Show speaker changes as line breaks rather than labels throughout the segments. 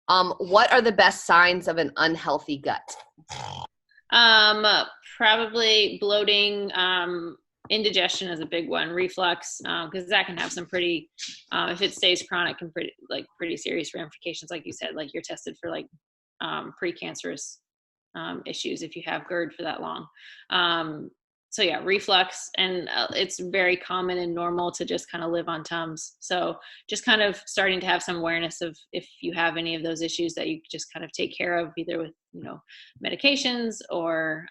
What are the best signs of an unhealthy gut?
Probably bloating, indigestion is a big one, reflux, because that can have some pretty, if it stays chronic, and pretty serious ramifications. Like you said, like you're tested for like precancerous issues if you have GERD for that long. So yeah, reflux, and it's very common and normal to just kind of live on Tums. So just kind of starting to have some awareness of if you have any of those issues that you just kind of take care of, either with, medications or,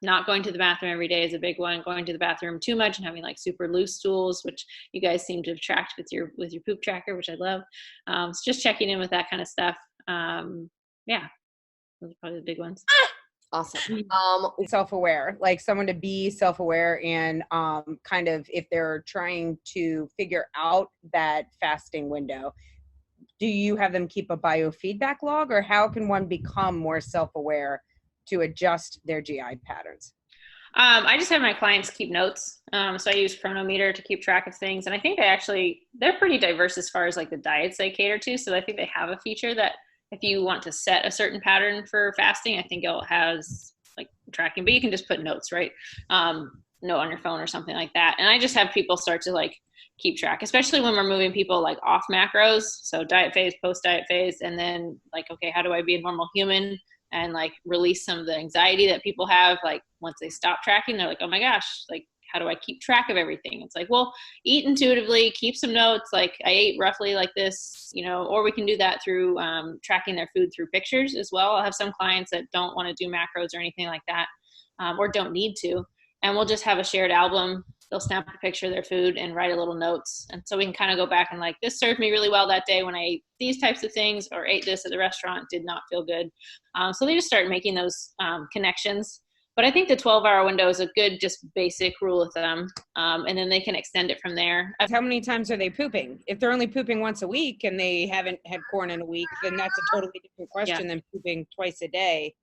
not going to the bathroom every day is a big one. Going to the bathroom too much and having like super loose stools, which you guys seem to have tracked with your poop tracker, which I love. So just checking in with that kind of stuff. Yeah, those are probably the big ones.
Awesome.
Self-aware, like someone to be self-aware and kind of if they're trying to figure out that fasting window, do you have them keep a biofeedback log, or how can one become more self-aware to adjust their GI patterns?
I just have my clients keep notes. So I use Chronometer to keep track of things. And I think they're pretty diverse as far as like the diets they cater to. So I think they have a feature that if you want to set a certain pattern for fasting, I think it has like tracking, but you can just put notes, right? Note on your phone or something like that. And I just have people start to like keep track, especially when we're moving people like off macros. So diet phase, post diet phase, and then like, okay, how do I be a normal human? And like release some of the anxiety that people have. Like once they stop tracking, they're like, oh my gosh, like how do I keep track of everything? It's like, well, eat intuitively, keep some notes. Like I ate roughly like this, or we can do that through tracking their food through pictures as well. I have some clients that don't want to do macros or anything like that, or don't need to. And we'll just have a shared album. They'll snap a picture of their food and write a little notes. And so we can kind of go back and like, this served me really well that day when I ate these types of things, or ate this at the restaurant, did not feel good. So they just start making those connections. But I think the 12-hour window is a good, just basic rule of thumb. And then they can extend it from there.
How many times are they pooping? If they're only pooping once a week and they haven't had corn in a week, then that's a totally different question than pooping twice a day.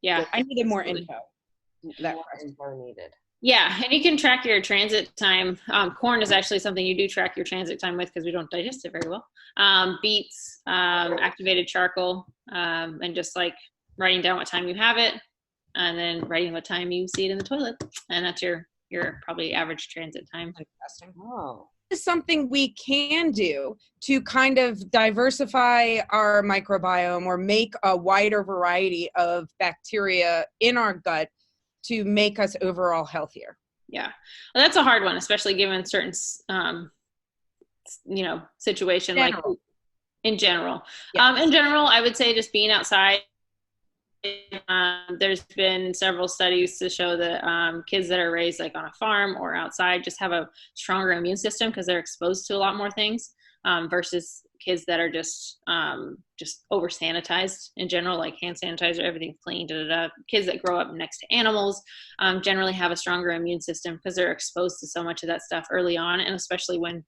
Yeah.
I needed more info.
More info needed.
Yeah, and you can track your transit time. Corn is actually something you do track your transit time with because we don't digest it very well. Beets, activated charcoal, and just like writing down what time you have it, and then writing what time you see it in the toilet, and that's your probably average transit time.
Interesting. Oh. This is something we can do to kind of diversify our microbiome or make a wider variety of bacteria in our gut to make us overall healthier.
Yeah, well, that's a hard one, especially given certain, situation like in general. Yes. In general, I would say just being outside. There's been several studies to show that kids that are raised like on a farm or outside just have a stronger immune system because they're exposed to a lot more things versus kids that are just over sanitized in general, like hand sanitizer, everything's clean. Kids that grow up next to animals generally have a stronger immune system because they're exposed to so much of that stuff early on, and especially when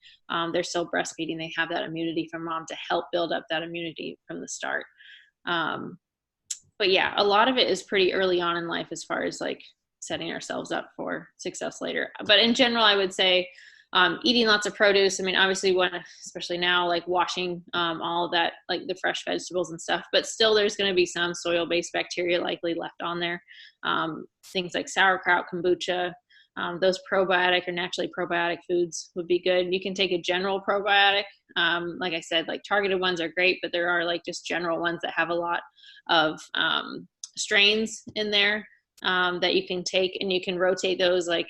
they're still breastfeeding, they have that immunity from mom to help build up that immunity from the start. But yeah, a lot of it is pretty early on in life as far as like setting ourselves up for success later. But in general, I would say eating lots of produce. I mean, obviously especially now, like washing all of that, like the fresh vegetables and stuff, but still there's going to be some soil-based bacteria likely left on there. Things like sauerkraut, kombucha, those probiotic or naturally probiotic foods would be good. You can take a general probiotic. Like I said, like targeted ones are great, but there are like just general ones that have a lot of strains in there that you can take, and you can rotate those like,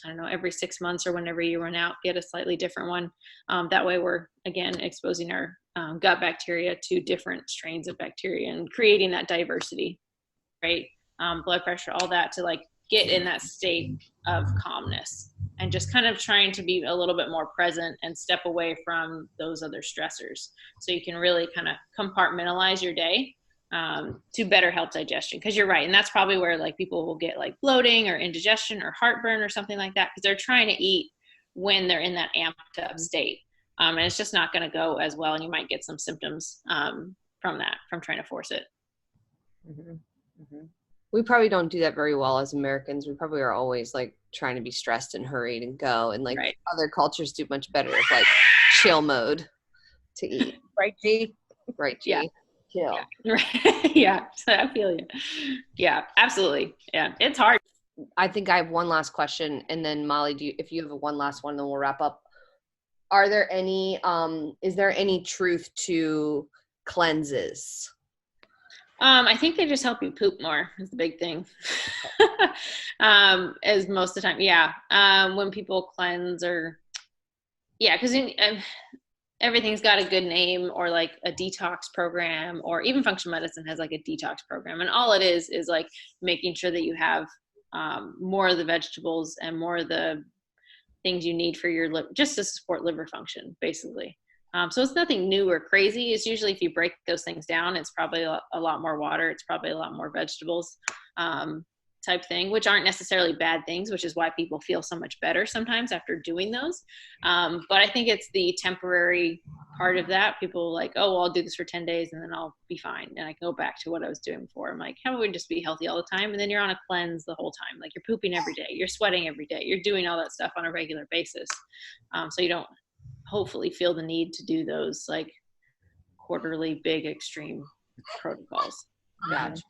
I don't know, every 6 months or whenever you run out, get a slightly different one. That way we're, again, exposing our gut bacteria to different strains of bacteria and creating that diversity, right? Blood pressure, all that, to like get in that state of calmness and just kind of trying to be a little bit more present and step away from those other stressors. So you can really kind of compartmentalize your day to better help digestion. Because you're right. And that's probably where like people will get like bloating or indigestion or heartburn or something like that, because they're trying to eat when they're in that amped up state. And it's just not going to go as well. And you might get some symptoms from trying to force it.
Mm-hmm. Mm-hmm. We probably don't do that very well as Americans. We probably are always like trying to be stressed and hurried and go. And like other cultures do much better with like chill mode to eat.
Right, G?
Right,
Yeah.
G. Chill.
Yeah. Right. Yeah. So I feel you. Yeah, absolutely. Yeah. It's hard.
I think I have one last question, and then Molly, if you have one last one, then we'll wrap up. Are there any is there any truth to cleanses?
I think they just help you poop more is the big thing. As most of the time. Yeah. When people cleanse or, yeah, because everything's got a good name, or like a detox program, or even functional medicine has like a detox program. And all it is like making sure that you have more of the vegetables and more of the things you need for your just to support liver function, basically. So it's nothing new or crazy. It's usually, if you break those things down, it's probably a lot more water. It's probably a lot more vegetables, type thing, which aren't necessarily bad things, which is why people feel so much better sometimes after doing those. But I think it's the temporary part of that. People like, oh, well, I'll do this for 10 days and then I'll be fine. And I can go back to what I was doing before. I'm like, how about we just be healthy all the time? And then you're on a cleanse the whole time. Like, you're pooping every day, you're sweating every day, you're doing all that stuff on a regular basis. So you don't hopefully feel the need to do those like quarterly big extreme protocols.
Gotcha.